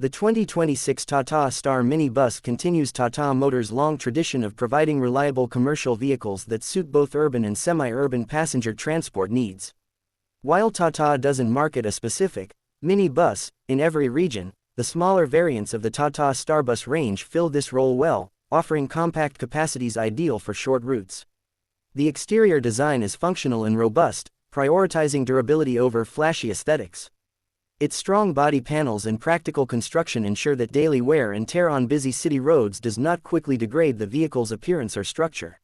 The 2026 Tata Star Mini Bus continues Tata Motors' long tradition of providing reliable commercial vehicles that suit both urban and semi-urban passenger transport needs. While Tata doesn't market a specific mini bus in every region, the smaller variants of the Tata Star Bus range fill this role well, offering compact capacities ideal for short routes. The exterior design is functional and robust, prioritizing durability over flashy aesthetics. Its strong body panels and practical construction ensure that daily wear and tear on busy city roads does not quickly degrade the vehicle's appearance or structure.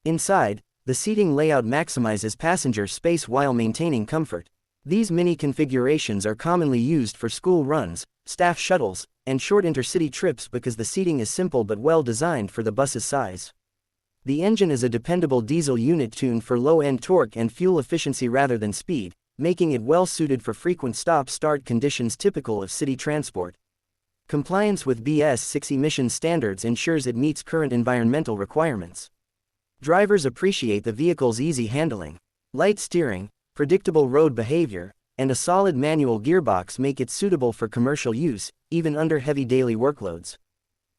Inside, the seating layout maximizes passenger space while maintaining comfort. These mini configurations are commonly used for school runs, staff shuttles, and short intercity trips because the seating is simple but well designed for the bus's size. The engine is a dependable diesel unit tuned for low-end torque and fuel efficiency rather than speed, making it well suited for frequent stop-start conditions typical of city transport. Compliance with BS6 emission standards ensures it meets current environmental requirements. Drivers appreciate the vehicle's easy handling. Light steering, predictable road behavior, and a solid manual gearbox make it suitable for commercial use, even under heavy daily workloads.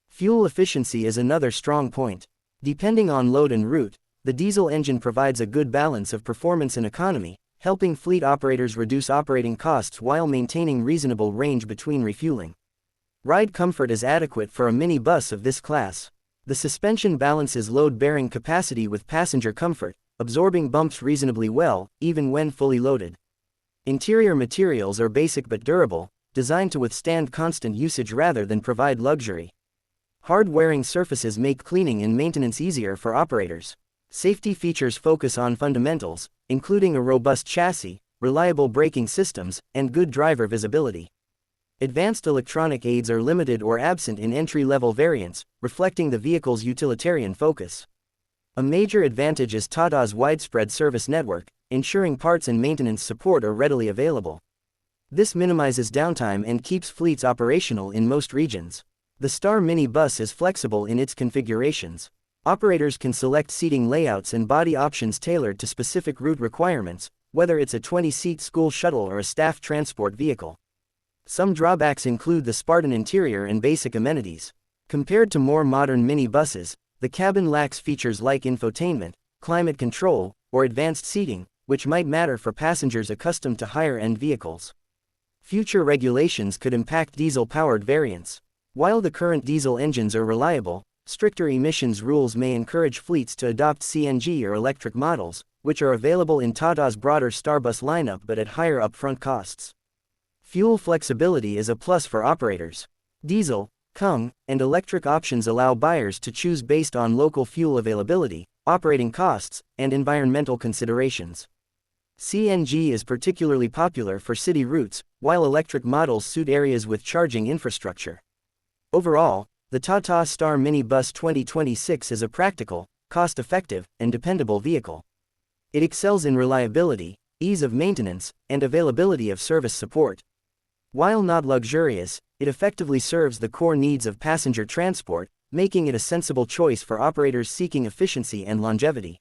Fuel efficiency is another strong point. Depending on load and route, the diesel engine provides a good balance of performance and economy, helping fleet operators reduce operating costs while maintaining reasonable range between refueling. Ride comfort is adequate for a mini bus of this class. The suspension balances load-bearing capacity with passenger comfort, absorbing bumps reasonably well, even when fully loaded. Interior materials are basic but durable, designed to withstand constant usage rather than provide luxury. Hard-wearing surfaces make cleaning and maintenance easier for operators. Safety features focus on fundamentals, including a robust chassis, reliable braking systems, and good driver visibility. Advanced electronic aids are limited or absent in entry-level variants, reflecting the vehicle's utilitarian focus. A major advantage is Tata's widespread service network, ensuring parts and maintenance support are readily available. This minimizes downtime and keeps fleets operational in most regions. The Star Mini Bus is flexible in its configurations. Operators can select seating layouts and body options tailored to specific route requirements, whether it's a 20-seat school shuttle or a staff transport vehicle. Some drawbacks include the Spartan interior and basic amenities. Compared to more modern mini buses, the cabin lacks features like infotainment, climate control, or advanced seating, which might matter for passengers accustomed to higher-end vehicles. Future regulations could impact diesel-powered variants. While the current diesel engines are reliable, stricter emissions rules may encourage fleets to adopt CNG or electric models, which are available in Tata's broader Starbus lineup but at higher upfront costs. Fuel flexibility is a plus for operators. Diesel, CNG, and electric options allow buyers to choose based on local fuel availability, operating costs, and environmental considerations. CNG is particularly popular for city routes, while electric models suit areas with charging infrastructure. Overall, the Tata Star Mini Bus 2026 is a practical, cost-effective, and dependable vehicle. It excels in reliability, ease of maintenance, and availability of service support. While not luxurious, it effectively serves the core needs of passenger transport, making it a sensible choice for operators seeking efficiency and longevity.